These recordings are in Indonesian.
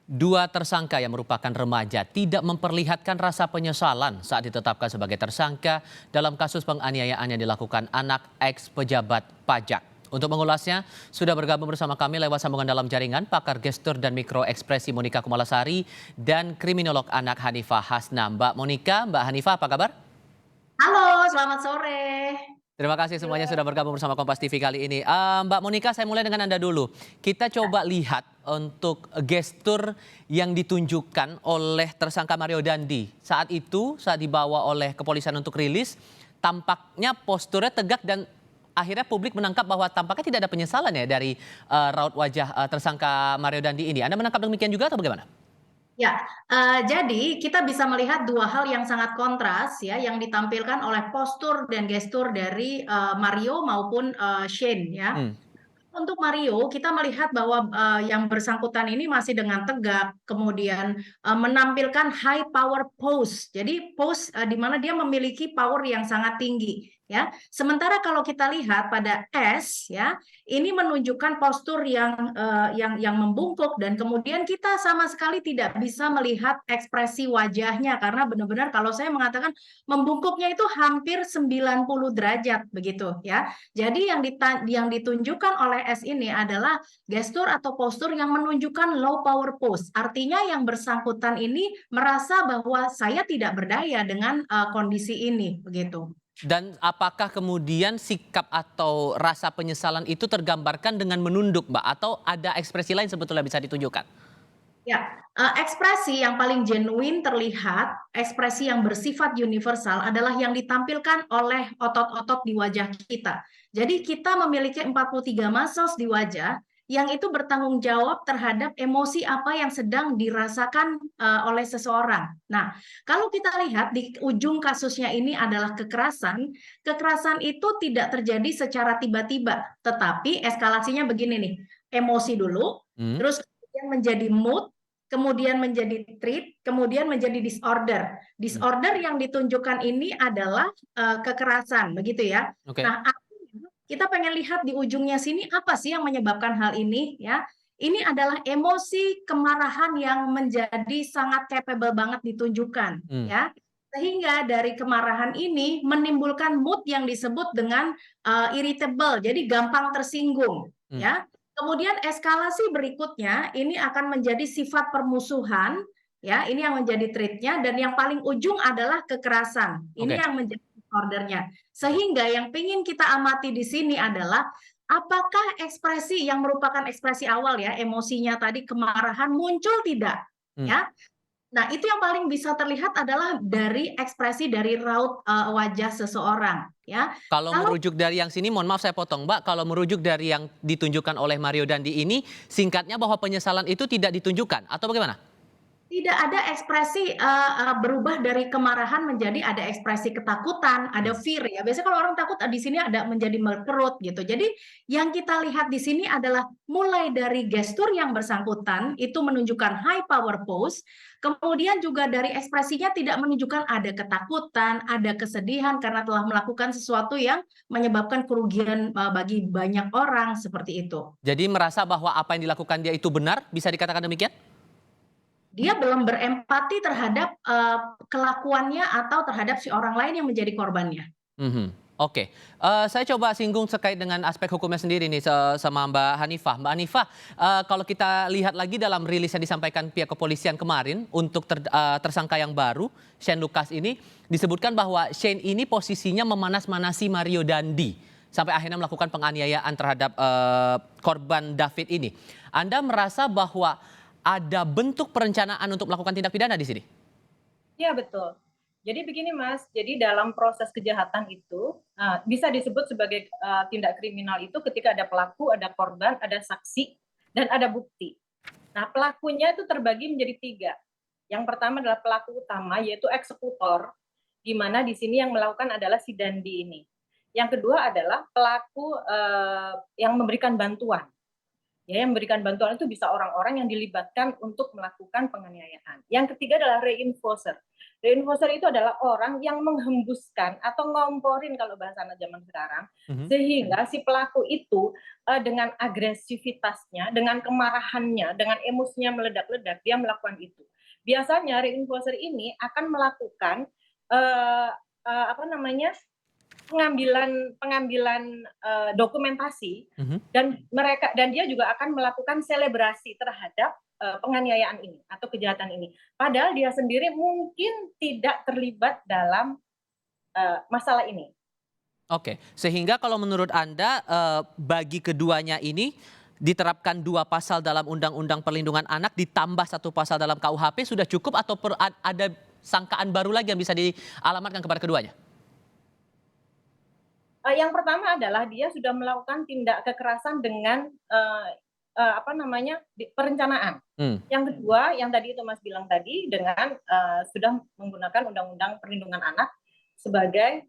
Dua tersangka yang merupakan remaja tidak memperlihatkan rasa penyesalan saat ditetapkan sebagai tersangka dalam kasus penganiayaan yang dilakukan anak ex pejabat pajak. Untuk mengulasnya, sudah bergabung bersama kami lewat sambungan dalam jaringan pakar gestur dan mikroekspresi Monika Kumalasari dan kriminolog anak Hanifah Hasna. Mbak Monika, Mbak Hanifah, apa kabar? Halo, selamat sore. Terima kasih semuanya sudah bergabung bersama Kompas TV kali ini. Mbak Monika, saya mulai dengan Anda dulu. Kita coba lihat untuk gestur yang ditunjukkan oleh tersangka Mario Dandi. Saat itu, saat dibawa oleh kepolisian untuk rilis, tampaknya posturnya tegak dan akhirnya publik menangkap bahwa tampaknya tidak ada penyesalan ya dari raut wajah tersangka Mario Dandi ini. Anda menangkap demikian juga atau bagaimana? Ya, jadi kita bisa melihat dua hal yang sangat kontras ya, yang ditampilkan oleh postur dan gestur dari Mario maupun Shane ya. Hmm, Untuk Mario, kita melihat bahwa yang bersangkutan ini masih dengan tegak, kemudian menampilkan high power pose. Jadi pose di mana dia memiliki power yang sangat tinggi, ya. Sementara kalau kita lihat pada S, ya, ini menunjukkan postur yang membungkuk dan kemudian kita sama sekali tidak bisa melihat ekspresi wajahnya karena benar-benar kalau saya mengatakan membungkuknya itu hampir 90 derajat begitu, ya. Jadi yang ditunjukkan oleh S ini adalah gestur atau postur yang menunjukkan low power pose. Artinya yang bersangkutan ini merasa bahwa saya tidak berdaya dengan kondisi ini, begitu. Dan apakah kemudian sikap atau rasa penyesalan itu tergambarkan dengan menunduk, Mbak? Atau ada ekspresi lain sebetulnya bisa ditunjukkan? Ya, ekspresi yang paling genuine terlihat, ekspresi yang bersifat universal adalah yang ditampilkan oleh otot-otot di wajah kita. Jadi kita memiliki 43 muscles di wajah yang itu bertanggung jawab terhadap emosi apa yang sedang dirasakan oleh seseorang. Nah, kalau kita lihat di ujung kasusnya ini adalah kekerasan, kekerasan itu tidak terjadi secara tiba-tiba, tetapi eskalasinya begini nih, emosi dulu, Hmm, terus kemudian menjadi mood, kemudian menjadi treat, kemudian menjadi disorder. hmm. Disorder yang ditunjukkan ini adalah kekerasan, begitu ya. Oke. Nah, artinya kita pengen lihat di ujungnya sini apa sih yang menyebabkan hal ini ya. Ini adalah emosi kemarahan yang menjadi sangat capable banget ditunjukkan Hmm, ya. Sehingga dari kemarahan ini menimbulkan mood yang disebut dengan irritable, jadi gampang tersinggung hmm. ya. Kemudian eskalasi berikutnya ini akan menjadi sifat permusuhan, ya, ini yang menjadi treatnya dan yang paling ujung adalah kekerasan. Ini Oke, yang menjadi disordernya. oke. Sehingga yang ingin kita amati di sini adalah apakah ekspresi yang merupakan ekspresi awal ya, emosinya tadi kemarahan muncul tidak? Hmm. Ya, nah, itu yang paling bisa terlihat adalah dari ekspresi dari raut wajah seseorang, ya. Kalau Kalau merujuk dari yang sini, mohon maaf saya potong, Mbak. Kalau merujuk dari yang ditunjukkan oleh Mario Dandi ini, singkatnya bahwa penyesalan itu tidak ditunjukkan atau bagaimana? tidak ada ekspresi, berubah dari kemarahan menjadi ada ekspresi ketakutan, ada Hmm. fear ya. Biasanya kalau orang takut, di sini ada menjadi berkerut gitu. Jadi yang kita lihat di sini adalah mulai dari gestur yang bersangkutan, itu menunjukkan high power pose, kemudian juga dari ekspresinya tidak menunjukkan ada ketakutan, ada kesedihan karena telah melakukan sesuatu yang menyebabkan kerugian, bagi banyak orang, seperti itu. Jadi merasa bahwa apa yang dilakukan dia itu benar, bisa dikatakan demikian? Dia belum berempati terhadap, kelakuannya atau terhadap si orang lain yang menjadi korbannya. Mhm, oke. Saya coba singgung terkait dengan aspek hukumnya sendiri nih sama Mbak Hanifah. Mbak Hanifah, kalau kita lihat lagi dalam rilis yang disampaikan pihak kepolisian kemarin untuk tersangka yang baru, Shane Lucas ini, disebutkan bahwa Shane ini posisinya memanas-manasi Mario Dandi sampai akhirnya melakukan penganiayaan terhadap korban David ini. Anda merasa bahwa ada bentuk perencanaan untuk melakukan tindak pidana di sini? Iya betul. Jadi begini Mas, jadi dalam proses kejahatan itu, bisa disebut sebagai, tindak kriminal itu ketika ada pelaku, ada korban, ada saksi, dan ada bukti. Nah pelakunya itu terbagi menjadi 3. Yang pertama adalah pelaku utama yaitu eksekutor, di mana di sini yang melakukan adalah si Dandi ini. Yang kedua adalah pelaku, yang memberikan bantuan. Ya, yang memberikan bantuan itu bisa orang-orang yang dilibatkan untuk melakukan penganiayaan. Yang ketiga adalah reinforcer. Reinforcer itu adalah orang yang menghembuskan atau ngomporin kalau bahasa anak zaman sekarang, sehingga si pelaku itu dengan agresivitasnya, dengan kemarahannya, dengan emosinya meledak-ledak, dia melakukan itu. Biasanya reinforcer ini akan melakukan apa namanya, pengambilan dokumentasi, dan dia juga akan melakukan selebrasi terhadap penganiayaan ini atau kejahatan ini. Padahal dia sendiri mungkin tidak terlibat dalam masalah ini. Oke, sehingga kalau menurut Anda bagi keduanya ini diterapkan 2 pasal dalam Undang-Undang Perlindungan Anak ditambah 1 pasal dalam KUHP sudah cukup atau ada sangkaan baru lagi yang bisa dialamatkan kepada keduanya? Yang pertama adalah dia sudah melakukan tindak kekerasan dengan perencanaan. Yang kedua, yang tadi itu Mas bilang tadi, dengan sudah menggunakan Undang-Undang Perlindungan Anak sebagai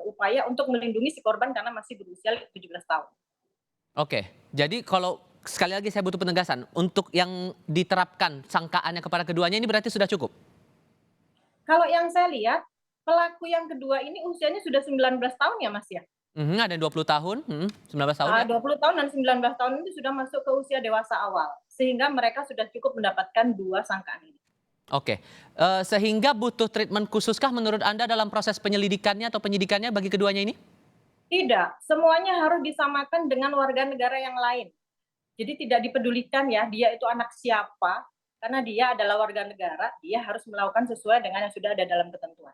upaya untuk melindungi si korban karena masih berusia 17 tahun. Oke, jadi kalau sekali lagi saya butuh penegasan untuk yang diterapkan sangkaannya kepada keduanya ini berarti sudah cukup? Kalau yang saya lihat, pelaku yang kedua ini usianya sudah 19 tahun ya Mas ya? Ada 20 tahun, 19 tahun ya? 20 tahun dan 19 tahun itu sudah masuk ke usia dewasa awal, sehingga mereka sudah cukup mendapatkan 2 sangkaan ini. Oke, sehingga butuh treatment khususkah menurut Anda dalam proses penyelidikannya atau penyidikannya bagi keduanya ini? Tidak, semuanya harus disamakan dengan warga negara yang lain. Jadi tidak dipedulikan ya, dia itu anak siapa, karena dia adalah warga negara, dia harus melakukan sesuai dengan yang sudah ada dalam ketentuan.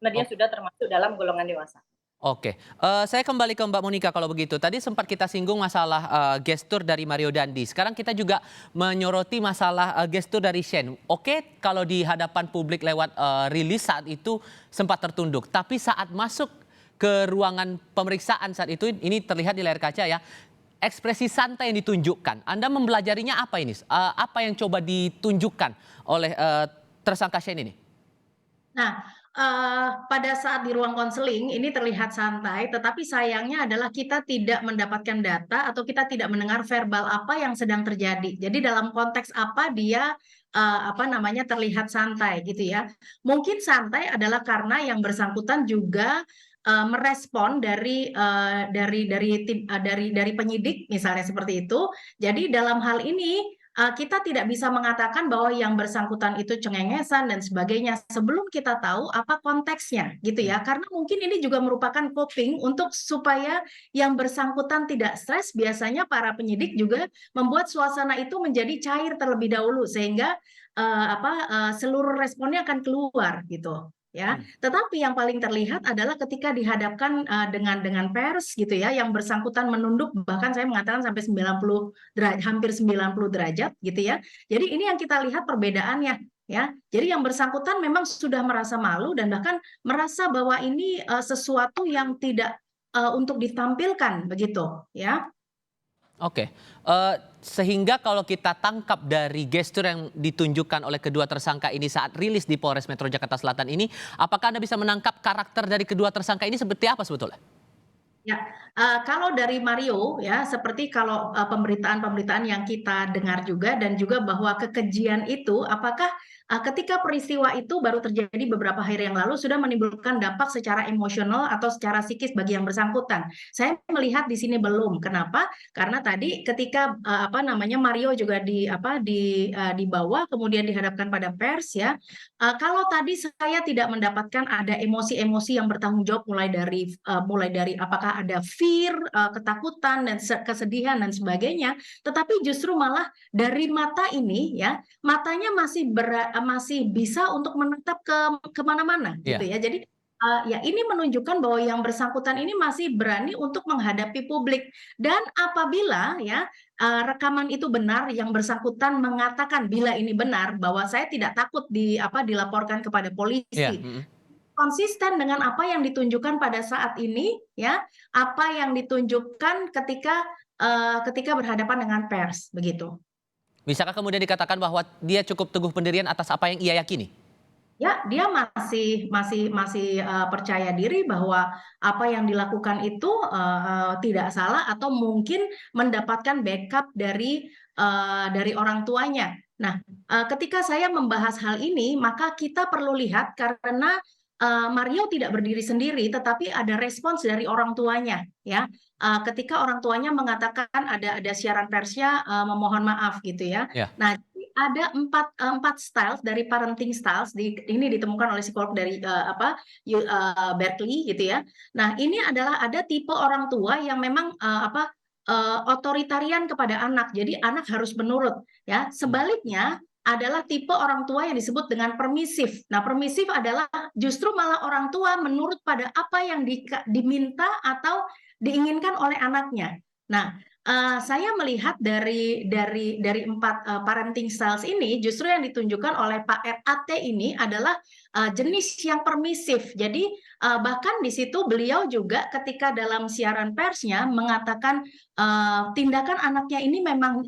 Nah, dia sudah termasuk dalam golongan dewasa. Oke, saya kembali ke Mbak Monica kalau begitu. Tadi sempat kita singgung masalah gestur dari Mario Dandi. Sekarang kita juga menyoroti masalah gestur dari Shane. Oke, kalau di hadapan publik lewat rilis saat itu sempat tertunduk. Tapi saat masuk ke ruangan pemeriksaan saat itu, ini terlihat di layar kaca ya, ekspresi santai yang ditunjukkan. Anda mempelajarinya apa ini? Apa yang coba ditunjukkan oleh tersangka Shane ini? Nah, pada saat di ruang konseling ini terlihat santai, tetapi sayangnya adalah kita tidak mendapatkan data atau kita tidak mendengar verbal apa yang sedang terjadi. Jadi dalam konteks apa dia terlihat santai gitu ya. Mungkin santai adalah karena yang bersangkutan juga merespon dari penyidik misalnya seperti itu. Jadi dalam hal ini kita tidak bisa mengatakan bahwa yang bersangkutan itu cengengesan dan sebagainya sebelum kita tahu apa konteksnya gitu ya, karena mungkin ini juga merupakan coping untuk supaya yang bersangkutan tidak stres. Biasanya para penyidik juga membuat suasana itu menjadi cair terlebih dahulu sehingga seluruh responnya akan keluar gitu ya. Tetapi yang paling terlihat adalah ketika dihadapkan dengan pers gitu ya, yang bersangkutan menunduk, bahkan saya mengatakan sampai 90 derajat, hampir 90 derajat gitu ya. Jadi ini yang kita lihat perbedaannya ya. Jadi yang bersangkutan memang sudah merasa malu dan bahkan merasa bahwa ini sesuatu yang tidak untuk ditampilkan begitu ya. Oke, sehingga kalau kita tangkap dari gestur yang ditunjukkan oleh kedua tersangka ini saat rilis di Polres Metro Jakarta Selatan ini, apakah Anda bisa menangkap karakter dari kedua tersangka ini seperti apa sebetulnya? Ya, kalau dari Mario ya, seperti kalau pemberitaan-pemberitaan yang kita dengar juga dan juga bahwa kekejian itu apakah ketika peristiwa itu baru terjadi beberapa hari yang lalu sudah menimbulkan dampak secara emosional atau secara psikis bagi yang bersangkutan. Saya melihat di sini belum. Kenapa? Karena tadi ketika Mario juga dibawa kemudian dihadapkan pada pers ya. Kalau tadi saya tidak mendapatkan ada emosi-emosi yang bertanggung jawab mulai dari apakah ada fear, ketakutan dan kesedihan dan sebagainya, tetapi justru malah dari mata ini ya, matanya masih bisa untuk menatap ke kemana-mana gitu ya. Jadi ya ini menunjukkan bahwa yang bersangkutan ini masih berani untuk menghadapi publik, dan apabila ya rekaman itu benar, yang bersangkutan mengatakan bila ini benar bahwa saya tidak takut dilaporkan kepada polisi, konsisten dengan apa yang ditunjukkan pada saat ini ya, apa yang ditunjukkan ketika berhadapan dengan pers begitu. Bisakah kemudian dikatakan bahwa dia cukup teguh pendirian atas apa yang ia yakini? ya dia masih percaya diri bahwa apa yang dilakukan itu tidak salah atau mungkin mendapatkan backup dari orang tuanya. Nah, ketika saya membahas hal ini, maka kita perlu lihat karena Mario tidak berdiri sendiri, tetapi ada respons dari orang tuanya, ya. Ketika orang tuanya mengatakan ada siaran persnya memohon maaf gitu ya. Ya. Nah, ada empat styles dari parenting styles ini ditemukan oleh psikolog dari Berkeley gitu ya. Nah, ini adalah ada tipe orang tua yang memang otoritarian kepada anak. Jadi anak harus menurut ya. Sebaliknya adalah tipe orang tua yang disebut dengan permisif. Nah, permisif adalah justru malah orang tua menurut pada apa yang diminta atau diinginkan oleh anaknya. Nah, saya melihat dari empat parenting styles ini justru yang ditunjukkan oleh Pak RAT ini adalah jenis yang permisif. Jadi bahkan di situ beliau juga ketika dalam siaran persnya mengatakan tindakan anaknya ini memang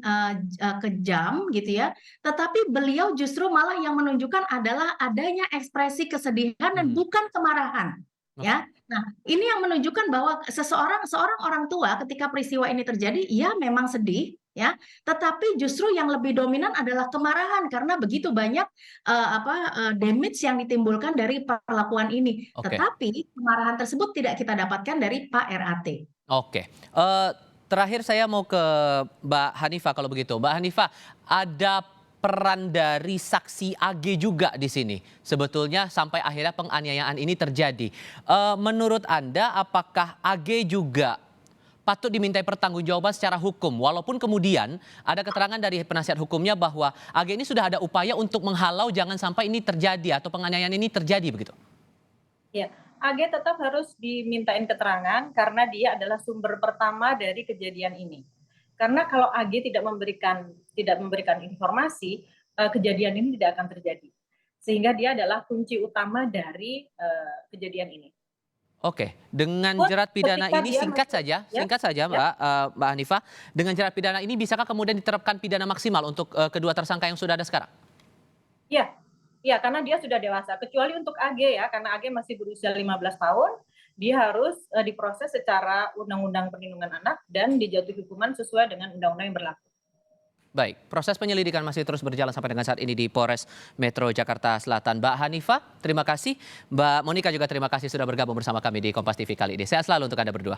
kejam gitu ya, tetapi beliau justru malah yang menunjukkan adalah adanya ekspresi kesedihan dan bukan kemarahan. Ya, nah ini yang menunjukkan bahwa seorang orang tua ketika peristiwa ini terjadi, ya memang sedih, ya, tetapi justru yang lebih dominan adalah kemarahan karena begitu banyak damage yang ditimbulkan dari perlakuan ini. Oke. Tetapi kemarahan tersebut tidak kita dapatkan dari Pak RAT. Oke. Terakhir saya mau ke Mbak Hanifah kalau begitu. Mbak Hanifah, ada peran dari saksi AG juga di sini. Sebetulnya sampai akhirnya penganiayaan ini terjadi. Menurut Anda apakah AG juga patut dimintai pertanggungjawaban secara hukum? Walaupun kemudian ada keterangan dari penasihat hukumnya bahwa AG ini sudah ada upaya untuk menghalau jangan sampai ini terjadi atau penganiayaan ini terjadi begitu. Ya, AG tetap harus dimintain keterangan karena dia adalah sumber pertama dari kejadian ini. Karena kalau AG tidak memberikan informasi, kejadian ini tidak akan terjadi. Sehingga dia adalah kunci utama dari kejadian ini. Oke, dengan jerat pidana ini singkat saja Mbak Hanifah, dengan jerat pidana ini bisakah kemudian diterapkan pidana maksimal untuk kedua tersangka yang sudah ada sekarang? Iya, karena dia sudah dewasa. Kecuali untuk AG ya, karena AG masih berusia 15 tahun, dia harus diproses secara Undang-Undang Perlindungan Anak dan dijatuhi hukuman sesuai dengan undang-undang yang berlaku. Baik, proses penyelidikan masih terus berjalan sampai dengan saat ini di Polres Metro Jakarta Selatan. Mbak Hanifah, terima kasih. Mbak Monika juga terima kasih sudah bergabung bersama kami di Kompas TV kali ini. Sehat selalu untuk Anda berdua.